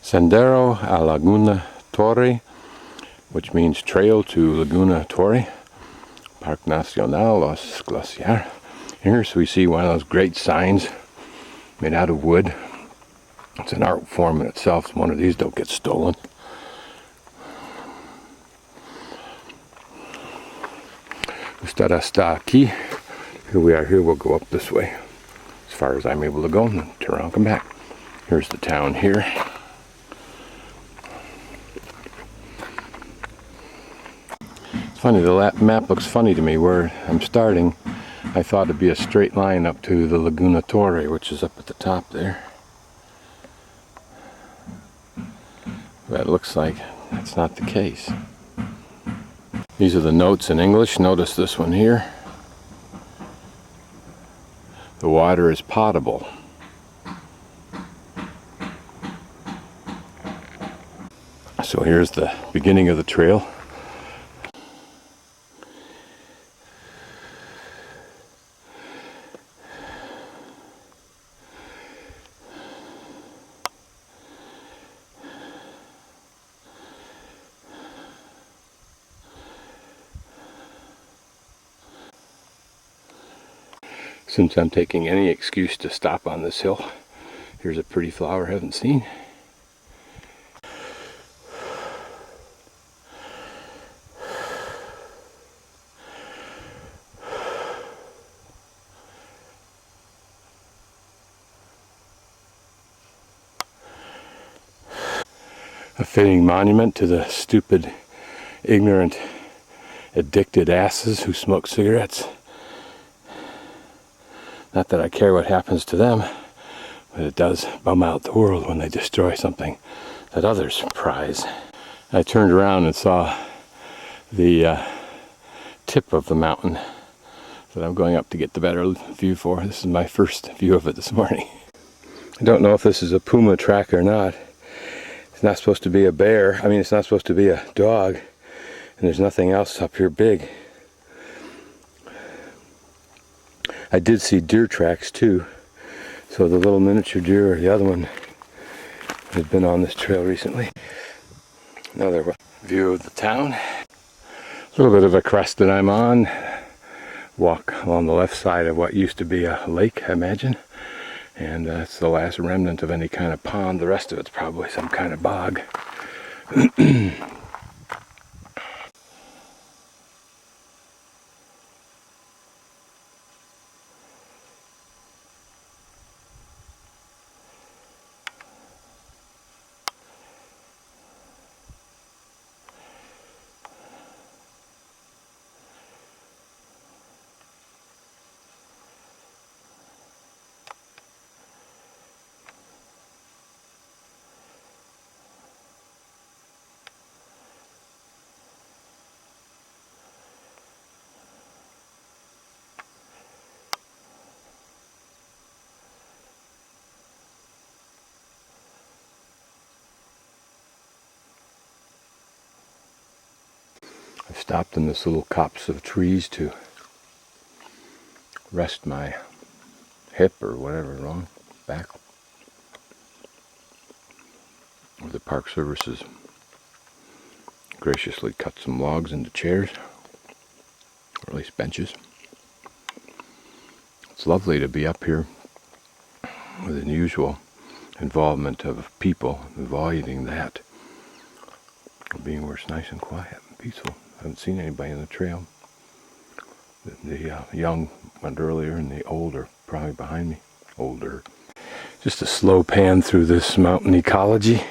Sendero Laguna Torre, which means trail to Laguna Torre, Parque Nacional Los Glaciares. Here, so we see one of those great signs made out of wood. It's an art form in itself, so one of these don't get stolen. Usted está aquí. Here we are here, we'll go up this way as far as I'm able to go and then turn around and come back. Here's the town here. It's funny, the map looks funny to me where I'm starting. I thought it'd be a straight line up to the Laguna Torre, which is up at the top there. But it looks like that's not the case. These are the notes in English. Notice this one here. The water is potable. So here's the beginning of the trail. Since I'm taking any excuse to stop on this hill, here's a pretty flower I haven't seen. A fitting monument to the stupid, ignorant, addicted asses who smoke cigarettes. Not that I care what happens to them, but it does bum out the world when they destroy something that others prize. I turned around and saw the tip of the mountain that I'm going up to get the better view for. This is my first view of it this morning. I don't know if this is a puma track or not. It's not supposed to be a bear. I mean, it's not supposed to be a dog. And there's nothing else up here big. I did see deer tracks too. So the little miniature deer or the other one has been on this trail recently. Another view of the town. A little bit of a crest that I'm on. Walk along the left side of what used to be a lake, I imagine. And it's the last remnant of any kind of pond. The rest of it's probably some kind of bog. I've stopped in this little copse of trees to rest my hip or whatever wrong, back. The Park Service has graciously cut some logs into chairs, or at least benches. It's lovely to be up here with unusual involvement of people, avoiding that, being where it's nice and quiet and peaceful. I haven't seen anybody on the trail. The young went earlier and the old are probably behind me. Older. Just a slow pan through this mountain ecology.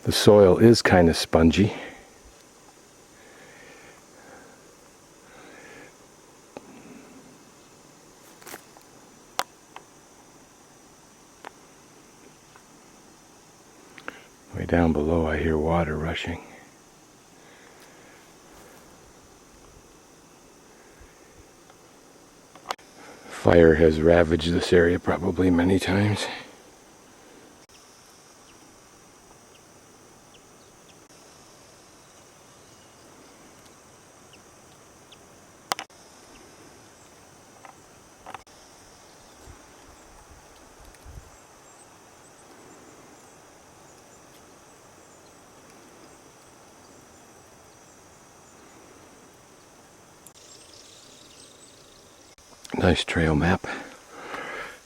The soil is kind of spongy. Way down below I hear water rushing. Fire has ravaged this area probably many times. Nice trail map.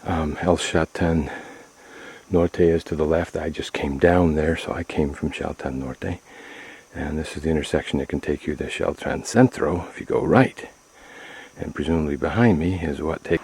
El Chalten Norte is to the left. I just came down there, so I came from Chalten Norte. And this is the intersection that can take you to Chalten Centro if you go right. And presumably behind me is what takes...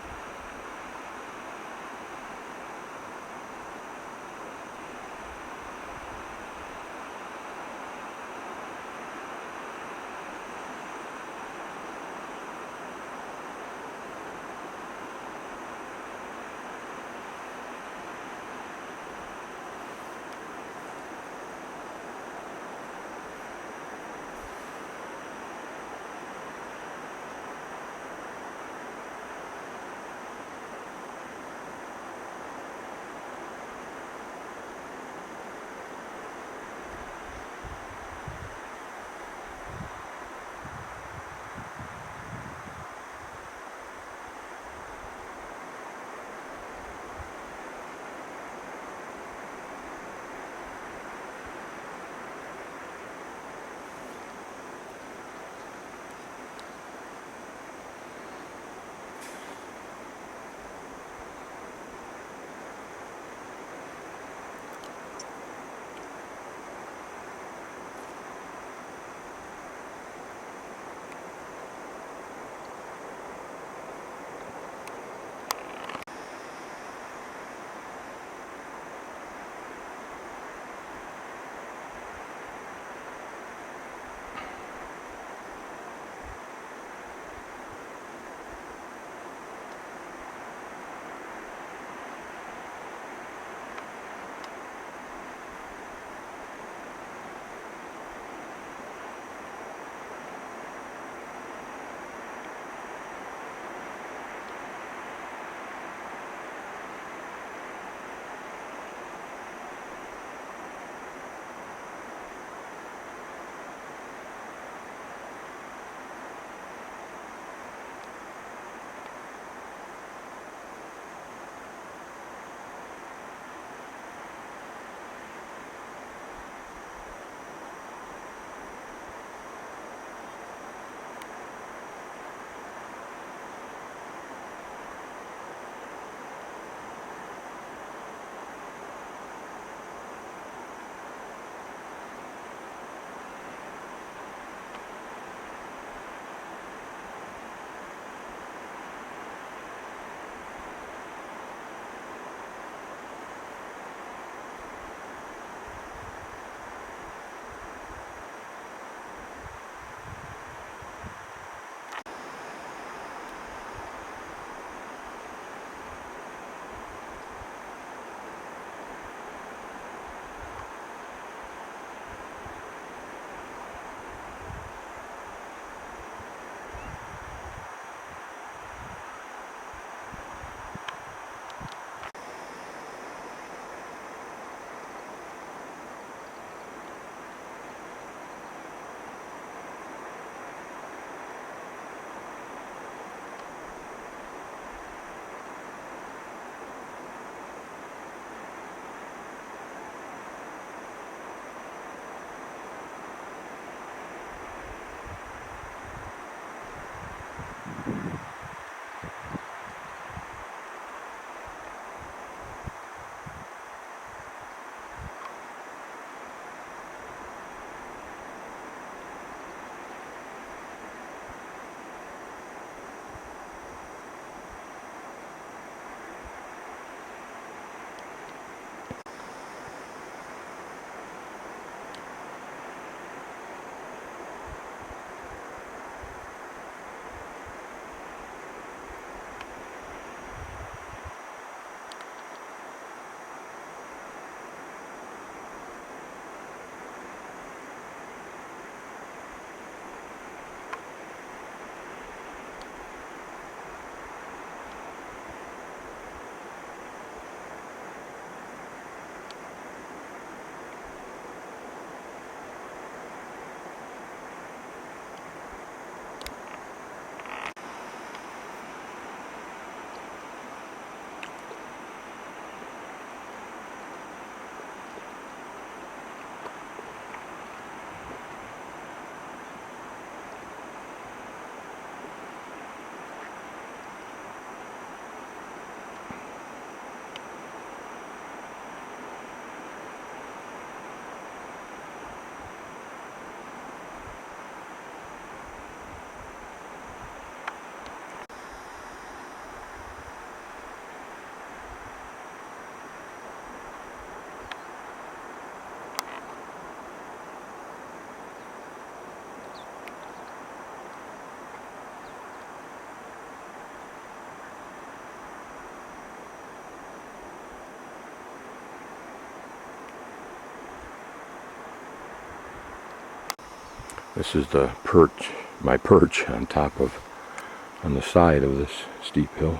This is the perch, my perch on the side of this steep hill,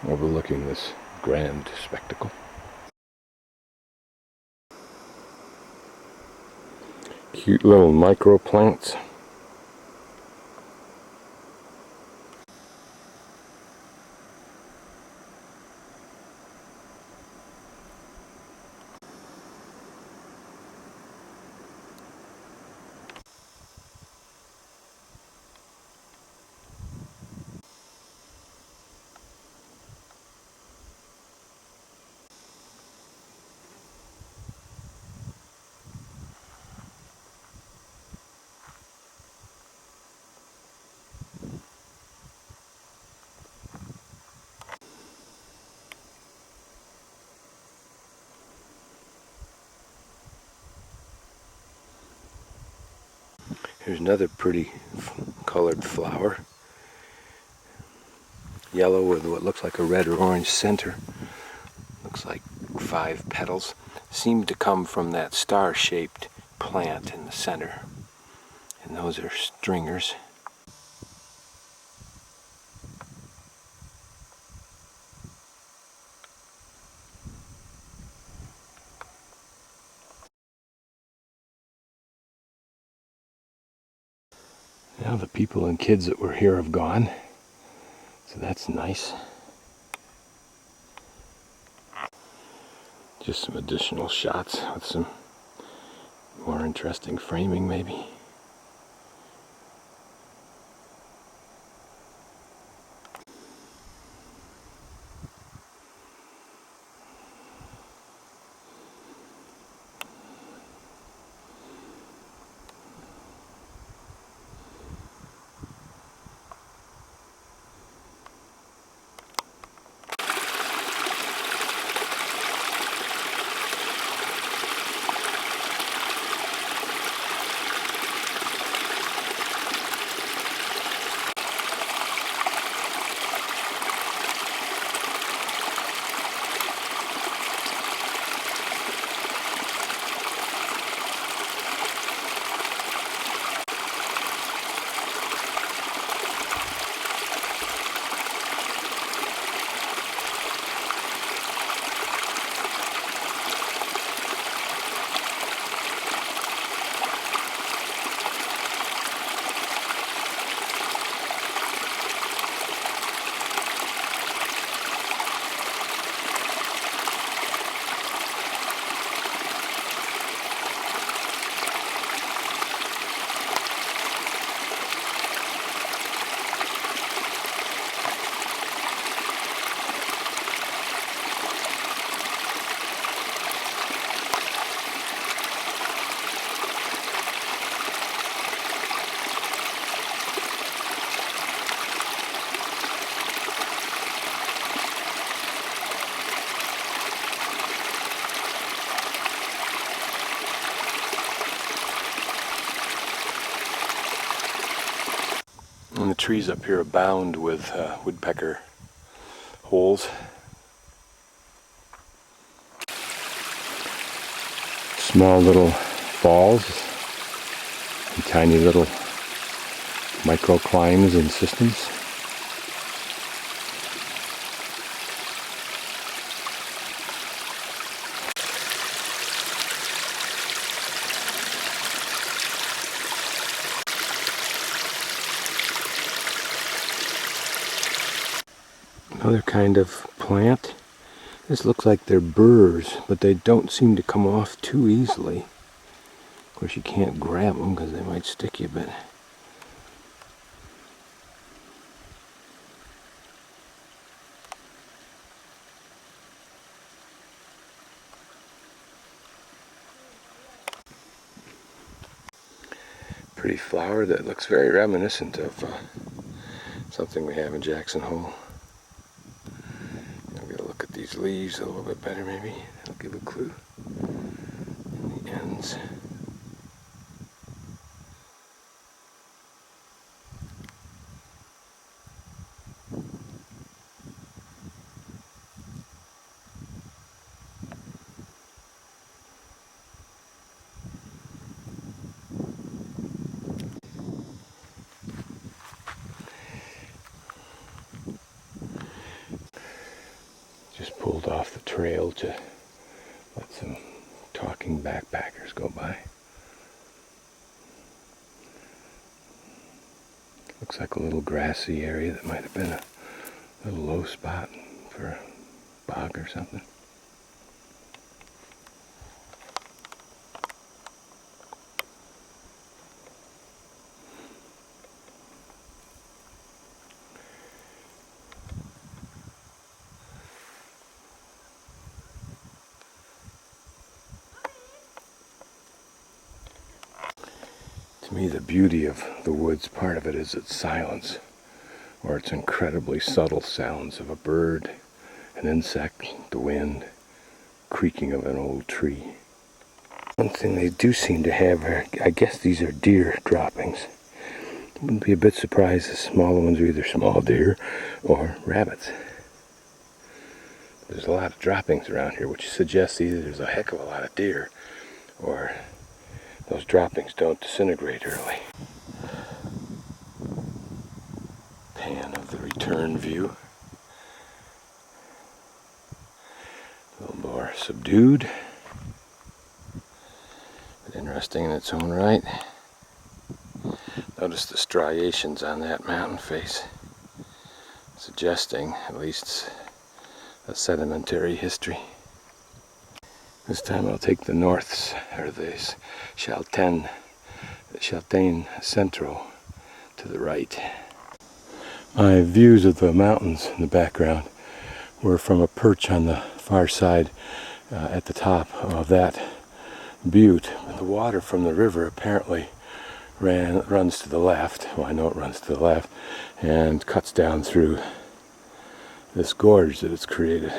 overlooking this grand spectacle. Cute little micro plants. Here's another pretty colored flower. Yellow with what looks like a red or orange center. Looks like 5 petals. Seem to come from that star-shaped plant in the center. And those are stringers. Now the people and kids that were here have gone, so that's nice. Just some additional shots with some more interesting framing maybe. And the trees up here abound with woodpecker holes. Small little falls and tiny little microclimes and systems. Another kind of plant. This looks like they're burrs, but they don't seem to come off too easily. Of course, you can't grab them because they might stick you, but pretty flower that looks very reminiscent of something we have in Jackson Hole. I'm going to look at these leaves a little bit better maybe. That'll give a clue. And the ends. pulled off the trail to let some talking backpackers go by. Looks like a little grassy area that might have been a little low spot for a bog or something. To me, the beauty of the woods, part of it is its silence, or its incredibly subtle sounds of a bird, an insect, the wind, creaking of an old tree. One thing they do seem to have are, I guess these are deer droppings. Wouldn't be a bit surprised if smaller ones are either small deer or rabbits. There's a lot of droppings around here, which suggests either there's a heck of a lot of deer or those droppings don't disintegrate early. Pan of the return view. A little more subdued, but interesting in its own right. Notice the striations on that mountain face, suggesting at least a sedimentary history. This time I'll take the norths, or the Chalten Central to the right. My views of the mountains in the background were from a perch on the far side at the top of that butte. The water from the river apparently runs to the left. Well, I know it runs to the left and cuts down through this gorge that it's created.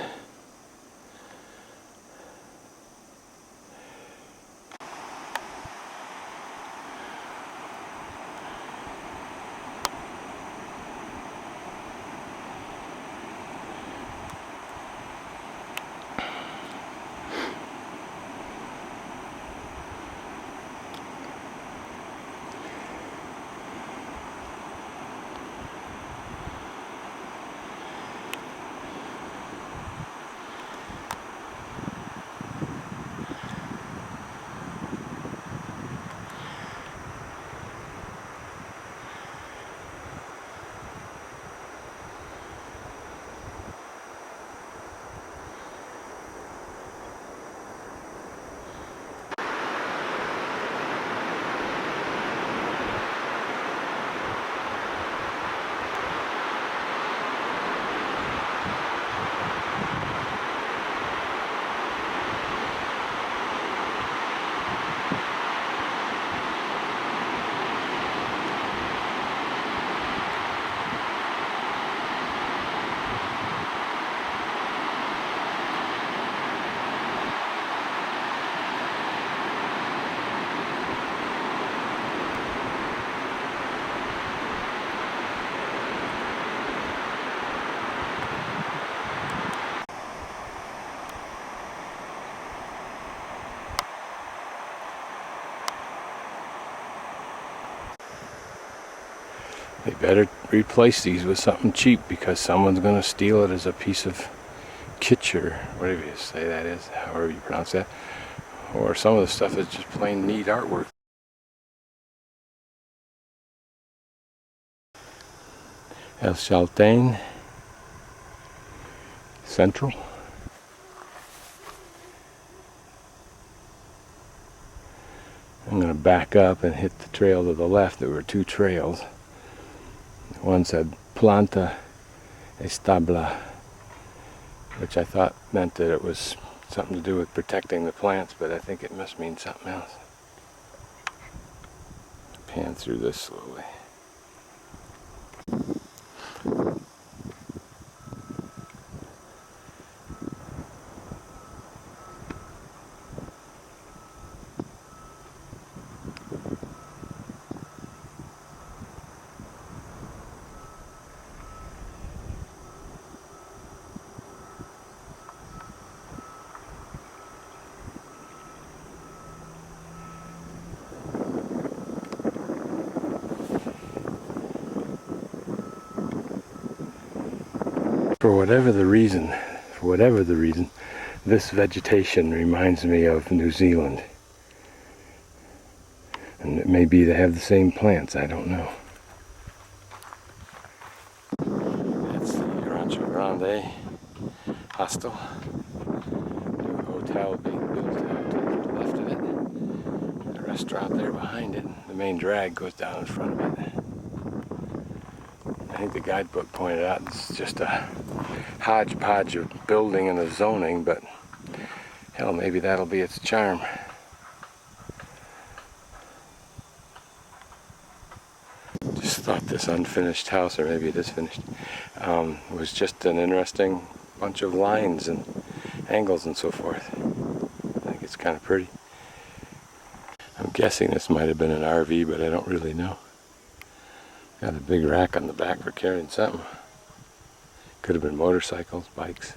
They better replace these with something cheap because someone's going to steal it as a piece of kitsch or whatever you say that is, however you pronounce that. Or some of the stuff is just plain neat artwork. El Chaltén Central. I'm going to back up and hit the trail to the left. There were two trails. One said Planta Establa, which I thought meant that it was something to do with protecting the plants, but I think it must mean something else. Pan through this slowly. For whatever the reason for whatever the reason, this vegetation reminds me of New Zealand. And it may be they have the same plants, I don't know. That's the Rancho Grande hostel. New hotel being built out to the left of it. The restaurant there behind it. The main drag goes down in front of it. I think the guidebook pointed out it's just a hodgepodge of building and of zoning, but hell, maybe that'll be its charm. Just thought this unfinished house, or maybe it is finished, was just an interesting bunch of lines and angles and so forth. I think it's kind of pretty. I'm guessing this might have been an RV, but I don't really know. Got a big rack on the back for carrying something. Could have been motorcycles, bikes.